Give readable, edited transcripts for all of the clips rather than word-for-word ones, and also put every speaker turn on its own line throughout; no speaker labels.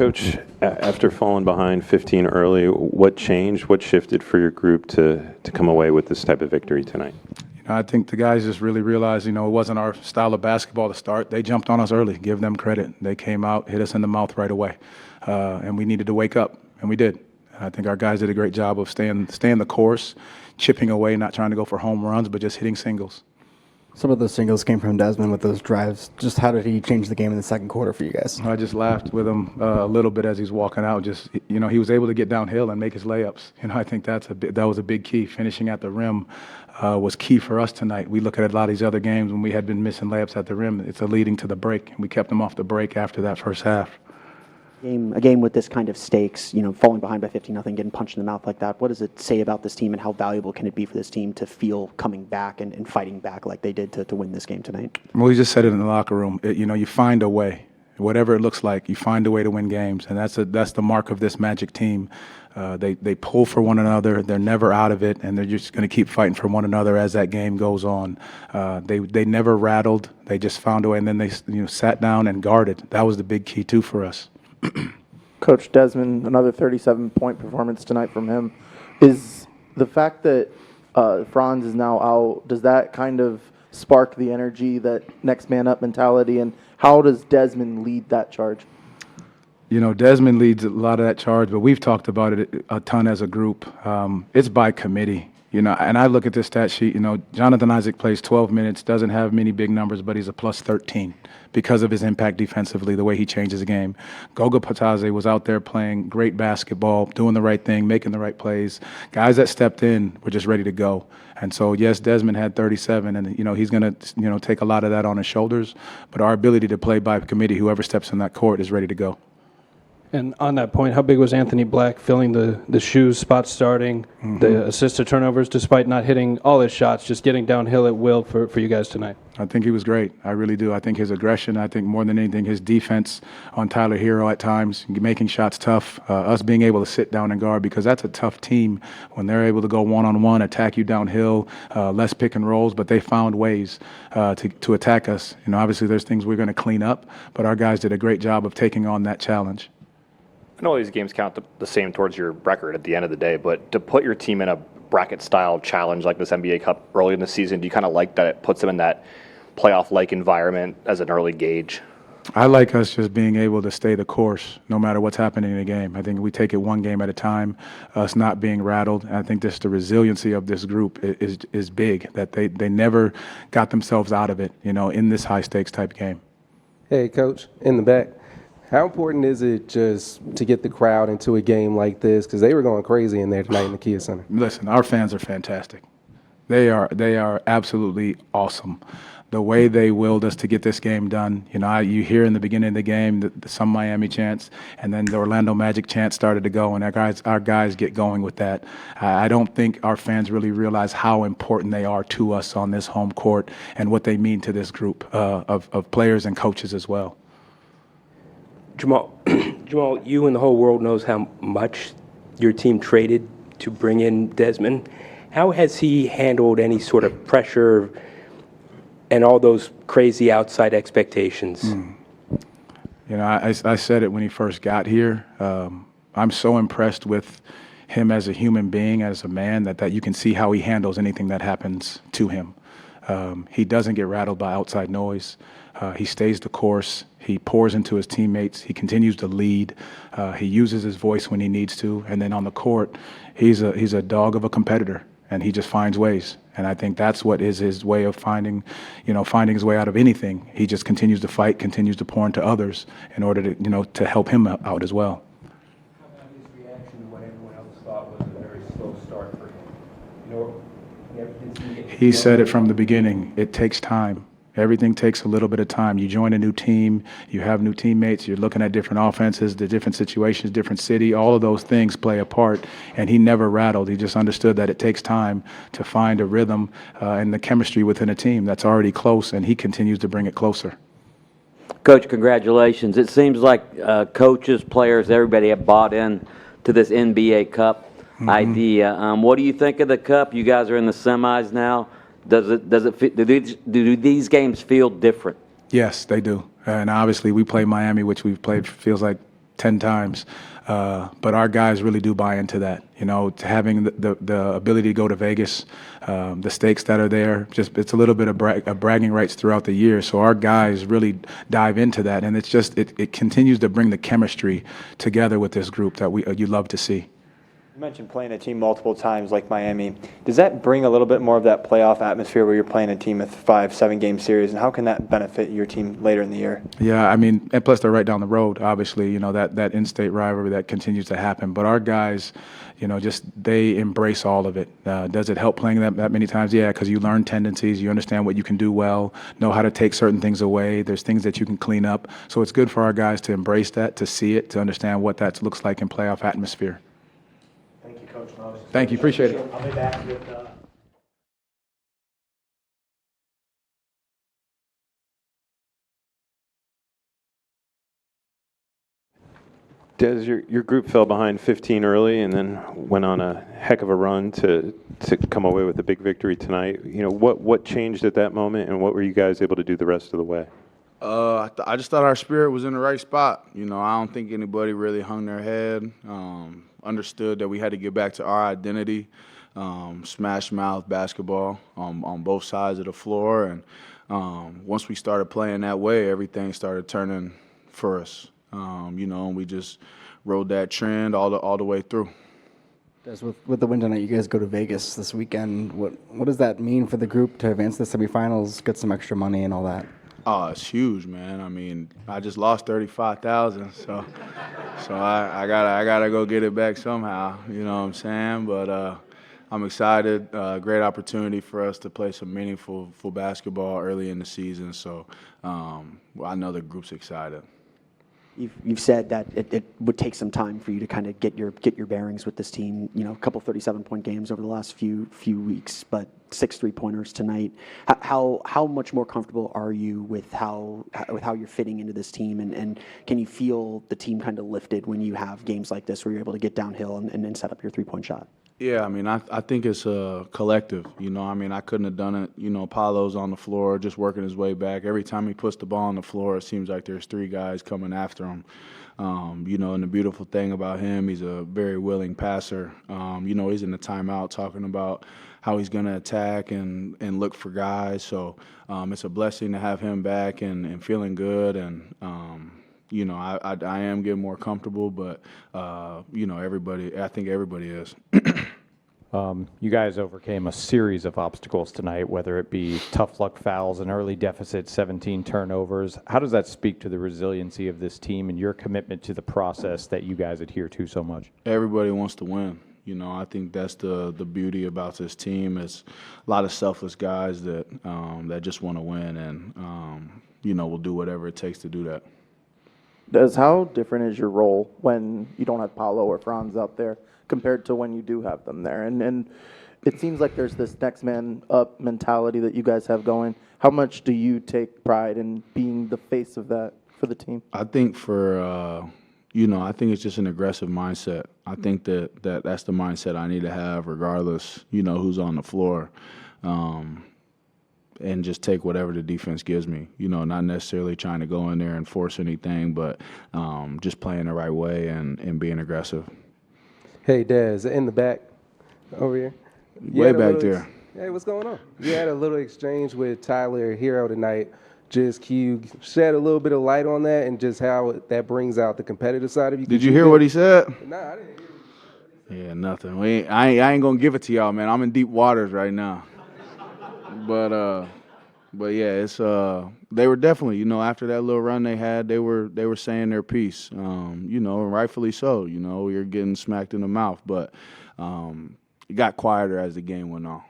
Coach, after falling behind 15 early, what changed? What shifted for your group to come away with this type of victory tonight?
I think the guys just really realized, it wasn't our style of basketball to start. They jumped on us early. Give them credit. They came out, hit us in the mouth right away, and we needed to wake up, and we did. I think our guys did a great job of staying the course, chipping away, not trying to go for home runs, but just hitting singles.
Some of those singles came from Desmond with those drives. Just how did he change the game in the second quarter for you guys?
I just laughed with him a little bit as he's walking out. Just, he was able to get downhill and make his layups. I think that was a big key. Finishing at the rim was key for us tonight. We look at a lot of these other games when we had been missing layups at the rim. It's a leading to the break, and we kept them off the break after that first half.
A game with this kind of stakes, falling behind by 15-0, getting punched in the mouth like that. What does it say about this team, and how valuable can it be for this team to feel coming back and fighting back like they did to win this game tonight?
Well, we just said it in the locker room. You find a way, whatever it looks like. You find a way to win games, and that's the mark of this Magic team. They pull for one another. They're never out of it, and they're just going to keep fighting for one another as that game goes on. They never rattled. They just found a way, and then they sat down and guarded. That was the big key too for us.
Coach Desmond, another 37-point performance tonight from him. Is the fact that Franz is now out, does that kind of spark the energy, that next man up mentality, and how does Desmond lead that charge?
Desmond leads a lot of that charge, but we've talked about it a ton as a group. It's by committee. And I look at this stat sheet, Jonathan Isaac plays 12 minutes, doesn't have many big numbers, but he's a plus 13 because of his impact defensively, the way he changes the game. Goga Pataze was out there playing great basketball, doing the right thing, making the right plays. Guys that stepped in were just ready to go. And so, yes, Desmond had 37, and, he's going to, take a lot of that on his shoulders. But our ability to play by committee, whoever steps in that court is ready to go.
And on that point, how big was Anthony Black filling the shoes, spot starting, the assists to turnovers, despite not hitting all his shots, just getting downhill at will for you guys tonight?
I think he was great. I really do. I think his aggression, I think more than anything, his defense on Tyler Hero at times, making shots tough, us being able to sit down and guard, because that's a tough team when they're able to go one-on-one, attack you downhill, less pick and rolls, but they found ways to attack us. Obviously there's things we're going to clean up, but our guys did a great job of taking on that challenge.
I know all these games count the same towards your record at the end of the day, but to put your team in a bracket-style challenge like this NBA Cup early in the season, do you kind of like that it puts them in that playoff-like environment as an early gauge?
I like us just being able to stay the course no matter what's happening in the game. I think we take it one game at a time, us not being rattled. And I think just the resiliency of this group is big, that they never got themselves out of it, in this high-stakes type game.
Hey, Coach, in the back. How important is it just to get the crowd into a game like this? Because they were going crazy in there tonight in the Kia Center.
Listen, our fans are fantastic. They are absolutely awesome. The way they willed us to get this game done. You hear in the beginning of the game some Miami chants, and then the Orlando Magic chant started to go, and our guys get going with that. I don't think our fans really realize how important they are to us on this home court and what they mean to this group of players and coaches as well.
Jamal, you and the whole world knows how much your team traded to bring in Desmond. How has he handled any sort of pressure and all those crazy outside expectations?
I said it when he first got here. I'm so impressed with him as a human being, as a man, that you can see how he handles anything that happens to him. He doesn't get rattled by outside noise. He stays the course. He pours into his teammates. He continues to lead. He uses his voice when he needs to. And then on the court, he's a dog of a competitor, and he just finds ways. And I think that's what is his way of finding his way out of anything. He just continues to fight, continues to pour into others in order to help him out as well.
How about his reaction to what everyone else thought was a very slow start for him?
He said it from the beginning. It takes time. Everything takes a little bit of time. You join a new team, you have new teammates, you're looking at different offenses, the different situations, different city, all of those things play a part, and he never rattled. He just understood that it takes time to find a rhythm and the chemistry within a team that's already close, and he continues to bring it closer.
Coach, congratulations. It seems like coaches, players, everybody have bought in to this NBA Cup idea. What do you think of the Cup? You guys are in the semis now. Do these games feel different?
Yes, they do. And obviously we play Miami, which we've played feels like 10 times. But our guys really do buy into that. You know, having the ability to go to Vegas, the stakes that are there, just it's a little bit of bragging rights throughout the year. So our guys really dive into that, and it continues to bring the chemistry together with this group that you love to see.
You mentioned playing a team multiple times like Miami. Does that bring a little bit more of that playoff atmosphere where you're playing a team with 5-7 game series, and how can that benefit your team later in the year?
Yeah, I mean, and plus they're right down the road, obviously, you know, that in-state rivalry that continues to happen. But our guys, you know, they embrace all of it. Does it help playing that many times? Yeah, because you learn tendencies, you understand what you can do well, know how to take certain things away. There's things that you can clean up. So it's good for our guys to embrace that, to see it, to understand what that looks like in playoff atmosphere.
Thank you, Coach Mose.
Thank you, appreciate it.
I'll be back with
Des, your group fell behind 15 early and then went on a heck of a run to come away with a big victory tonight. You know, what changed at that moment, and what were you guys able to do the rest of the way?
I just thought our spirit was in the right spot. You know, I don't think anybody really hung their head, understood that we had to get back to our identity, smash mouth basketball on both sides of the floor. And once we started playing that way, everything started turning for us. You know, and we just rode that trend all the way through.
With the win tonight, you guys go to Vegas this weekend. What does that mean for the group to advance to the semifinals, get some extra money and all that?
Oh, it's huge, man. I mean, I just lost $35,000, so I gotta go get it back somehow. You know what I'm saying? But I'm excited. Great opportunity for us to play some meaningful basketball early in the season. So I know the group's excited.
You've said that it would take some time for you to kind of get your bearings with this team. You know, a couple 37-point games over the last few weeks, but 6 3-pointers tonight. How much more comfortable are you with how you're fitting into this team, and can you feel the team kind of lifted when you have games like this where you're able to get downhill and then set up your 3-point shot?
Yeah, I mean, I think it's a collective. You know, I mean, I couldn't have done it. You know, Paulo's on the floor, just working his way back. Every time he puts the ball on the floor, it seems like there's 3 guys coming after him. You know, and the beautiful thing about him, he's a very willing passer. You know, he's in the timeout talking about how he's going to attack and look for guys. So it's a blessing to have him back and feeling good. And you know, I am getting more comfortable, but you know, I think everybody is.
You guys overcame a series of obstacles tonight, whether it be tough luck fouls, an early deficit, 17 turnovers. How does that speak to the resiliency of this team and your commitment to the process that you guys adhere to so much?
Everybody wants to win. You know, I think that's the beauty about this team. Is a lot of selfless guys that just want to win, and you know, will do whatever it takes to do that.
How different is your role when you don't have Paulo or Franz out there compared to when you do have them there? And it seems like there's this next man up mentality that you guys have going. How much do you take pride in being the face of that for the team?
I think you know, I think it's just an aggressive mindset. I think that's the mindset I need to have regardless, you know, who's on the floor. And just take whatever the defense gives me. You know, not necessarily trying to go in there and force anything, but just playing the right way and being aggressive.
Hey, Des, in the back over here.
Way back there.
Hey, what's going on? You had a little exchange with Tyler Hero tonight. Just can you shed a little bit of light on that and just how that brings out the competitive side of you?
Did you hear what he said?
Nah, I didn't hear it.
Yeah, nothing. I ain't going to give it to y'all, man. I'm in deep waters right now. But yeah, it's they were definitely, you know, after that little run they had, they were saying their piece, you know, and rightfully so. You know, you're getting smacked in the mouth, but it got quieter as the game went on.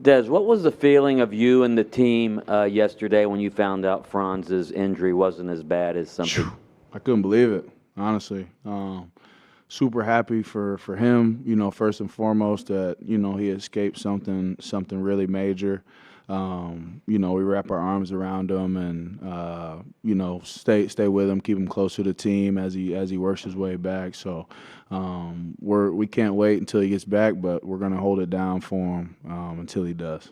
Des, what was the feeling of you and the team yesterday when you found out Franz's injury wasn't as bad as something?
I couldn't believe it, honestly. Super happy for him, you know, first and foremost that, you know, he escaped something really major. You know, we wrap our arms around him and, you know, stay with him, keep him close to the team as he works his way back. So we can't wait until he gets back, but we're going to hold it down for him until he does.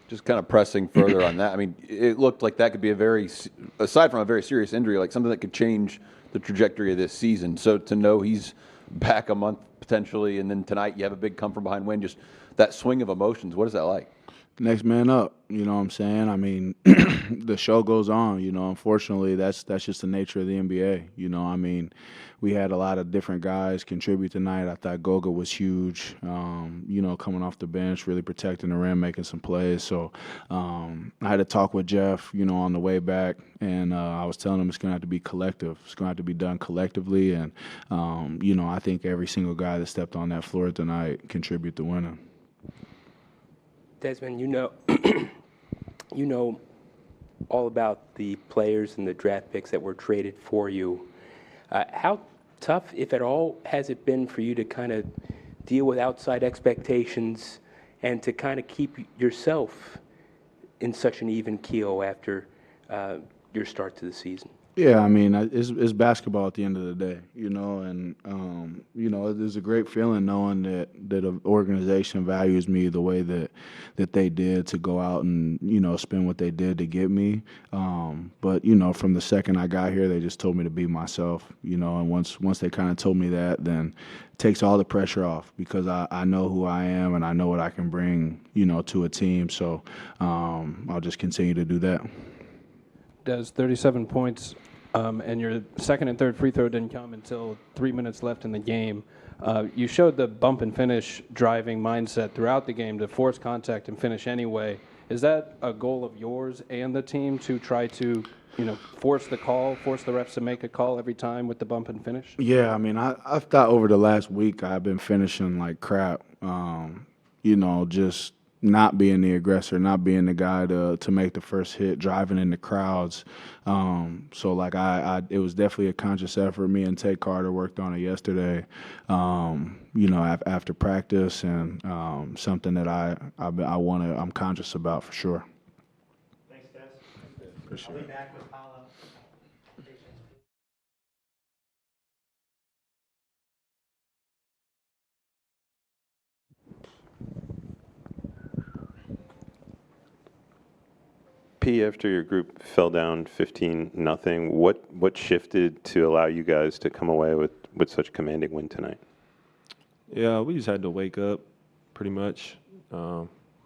Just kind of pressing further on that. I mean, it looked like that could be aside from a very serious injury, like something that could change the trajectory of this season. So to know he's back a month potentially, and then tonight you have a big come from behind win, just that swing of emotions, what is that like?
Next man up, you know what I'm saying? I mean, the show goes on, you know. Unfortunately, that's just the nature of the NBA, you know. I mean, we had a lot of different guys contribute tonight. I thought Goga was huge, you know, coming off the bench, really protecting the rim, making some plays. So I had to talk with Jeff, you know, on the way back, and I was telling him it's going to have to be collective. It's going to have to be done collectively, and, you know, I think every single guy that stepped on that floor tonight contributed to winning.
Desmond, you know all about the players and the draft picks that were traded for you. How tough, if at all, has it been for you to kind of deal with outside expectations and to kind of keep yourself in such an even keel after your start to the season?
Yeah, I mean, it's basketball at the end of the day, you know, and, you know, there's a great feeling knowing that an organization values me the way that they did to go out and, you know, spend what they did to get me. But, you know, from the second I got here, they just told me to be myself, you know, and once they kind of told me that, then it takes all the pressure off because I know who I am and I know what I can bring, you know, to a team. So I'll just continue to do that.
Does 37 points and your second and third free throw didn't come until 3 minutes left in the game. You showed the bump and finish driving mindset throughout the game to force contact and finish anyway. Is that a goal of yours and the team to try to, you know, force the refs to make a call every time with the bump and finish?
Yeah, I mean, I've thought over the last week I've been finishing like crap. You know, just not being the aggressor, not being the guy to make the first hit, driving in the crowds. So like it was definitely a conscious effort. Me and Tay Carter worked on it yesterday, you know, after practice, and something that I'm conscious about for sure.
Thanks, Des.
Appreciate
I'll be
it.
back with Paulo.
P, after your group fell down 15-0, what shifted to allow you guys to come away with such a commanding win tonight?
Yeah, we just had to wake up, pretty much.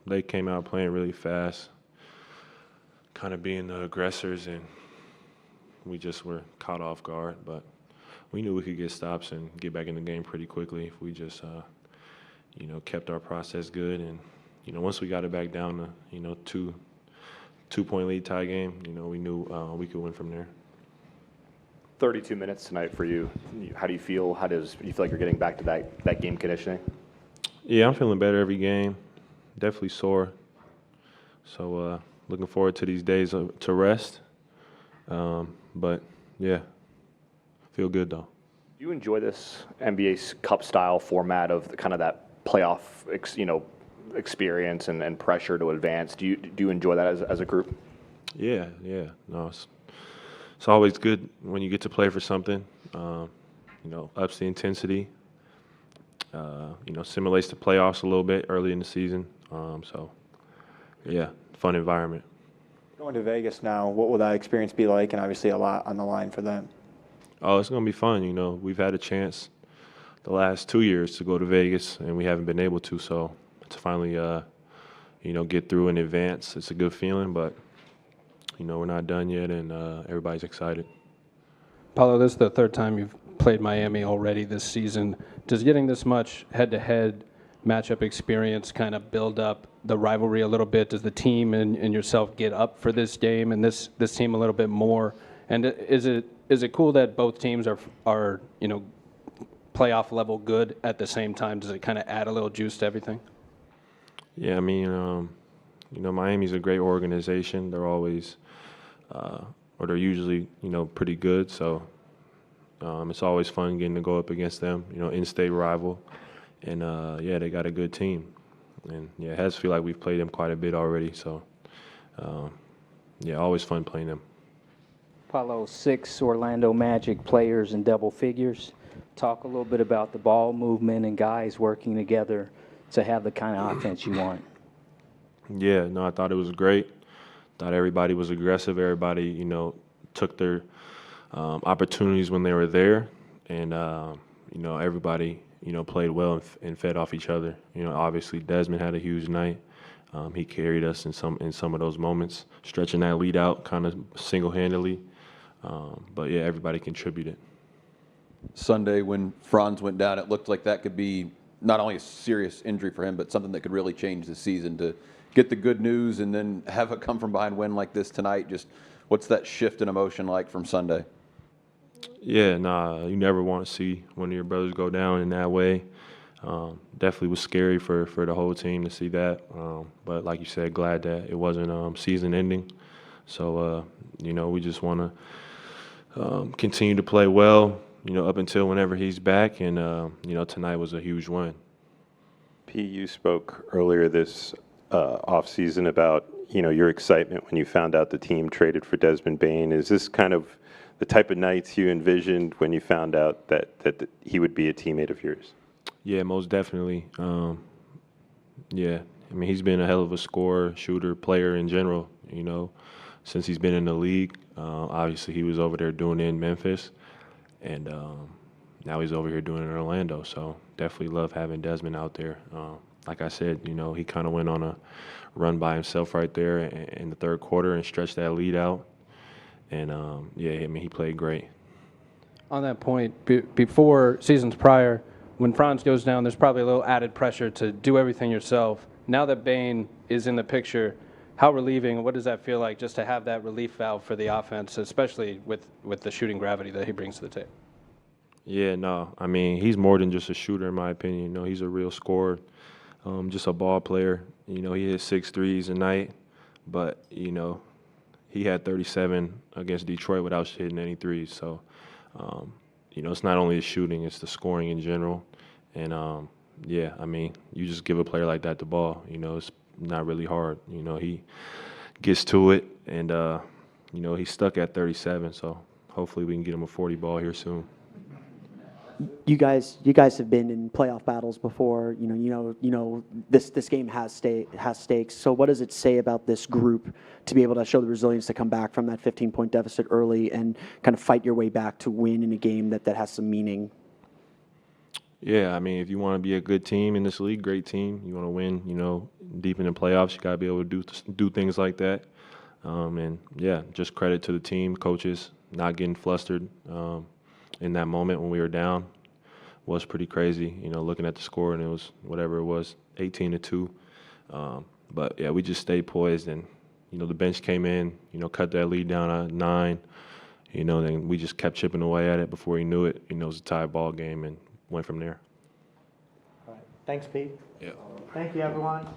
They came out playing really fast, kind of being the aggressors, and we just were caught off guard. But we knew we could get stops and get back in the game pretty quickly if we just, you know, kept our process good. And, you know, once we got it back down to, you know, two-point lead tie game, you know, we knew we could win from there.
32 minutes tonight for you. How do you feel? Do you feel like you're getting back to that game conditioning?
Yeah, I'm feeling better every game. Definitely sore. So looking forward to these days to rest. But yeah, feel good though.
Do you enjoy this NBA Cup style format of kind of that playoff, experience and pressure to advance? Do you enjoy that as a group?
Yeah. No, it's always good when you get to play for something. You know, ups the intensity. You know, simulates the playoffs a little bit early in the season. So, yeah, fun environment.
Going to Vegas now, what will that experience be like? And obviously a lot on the line for them.
Oh, it's going to be fun. You know, we've had a chance the last 2 years to go to Vegas, and we haven't been able to. So to finally, you know, get through in advance, it's a good feeling. But, you know, we're not done yet, and everybody's excited.
Paulo, this is the third time you've played Miami already this season. Does getting this much head-to-head matchup experience kind of build up the rivalry a little bit? Does the team and yourself get up for this game and this team a little bit more? And is it cool that both teams are you know, playoff level good at the same time? Does it kind of add a little juice to everything?
Yeah, I mean, you know, Miami's a great organization. They're always, or they're usually, you know, pretty good. So it's always fun getting to go up against them, you know, in-state rival. And, yeah, they got a good team. And, yeah, it has to feel like we've played them quite a bit already. So, yeah, always fun playing them.
Paulo, 6 Orlando Magic players in double figures. Talk a little bit about the ball movement and guys working together to have the kind of offense you want.
Yeah, no, I thought it was great. Thought everybody was aggressive. Everybody, took their opportunities when they were there, and everybody, played well and fed off each other. Obviously Desmond had a huge night. He carried us in some of those moments, stretching that lead out kind of single-handedly. But yeah, everybody contributed.
Sunday when Franz went down, it looked like that could be not only a serious injury for him, but something that could really change the season. To get the good news and then have a come-from-behind win like this tonight, just what's that shift in emotion like from Sunday?
Yeah, nah, you never want to see one of your brothers go down in that way. Definitely was scary for the whole team to see that. But like you said, glad that it wasn't season ending. So, we just want to continue to play well, up until whenever he's back. And, tonight was a huge win.
P, you spoke earlier this offseason about, your excitement when you found out the team traded for Desmond Bane. Is this kind of the type of nights you envisioned when you found out that he would be a teammate of yours?
Yeah, most definitely. Yeah, I mean, he's been a hell of a scorer, shooter, player in general, since he's been in the league. Obviously, he was over there doing it in Memphis, and now he's over here doing it in Orlando. So definitely love having Desmond out there. Like I said, he kind of went on a run by himself right there in the third quarter and stretched that lead out. And, yeah, I mean, he played great.
On that point, before seasons prior, when Franz goes down, there's probably a little added pressure to do everything yourself. Now that Bane is in the picture, how relieving, what does that feel like just to have that relief valve for the offense, especially with the shooting gravity that he brings to the table?
Yeah, no, I mean, he's more than just a shooter, in my opinion. He's a real scorer, just a ball player. He hit 6 threes a night, but, he had 37 against Detroit without hitting any threes. So, it's not only the shooting, it's the scoring in general. And, yeah, I mean, you just give a player like that the ball. It's not really hard. He gets to it, and, he's stuck at 37. So hopefully we can get him a 40 ball here soon.
You guys have been in playoff battles before. This game has stakes. So what does it say about this group to be able to show the resilience to come back from that 15-point deficit early and kind of fight your way back to win in a game that has some meaning?
Yeah, I mean, if you want to be a good team in this league, great team, you want to win, deep in the playoffs, you got to be able to do things like that. And yeah, just credit to the team, coaches, not getting flustered. In that moment when we were down was pretty crazy, looking at the score, and it was whatever it was, 18-2. But yeah, we just stayed poised, and, the bench came in, cut that lead down at 9, then we just kept chipping away at it. Before you knew it, it was a tie ball game and went from there.
All right. Thanks, Pete.
Yeah.
Thank you, everyone.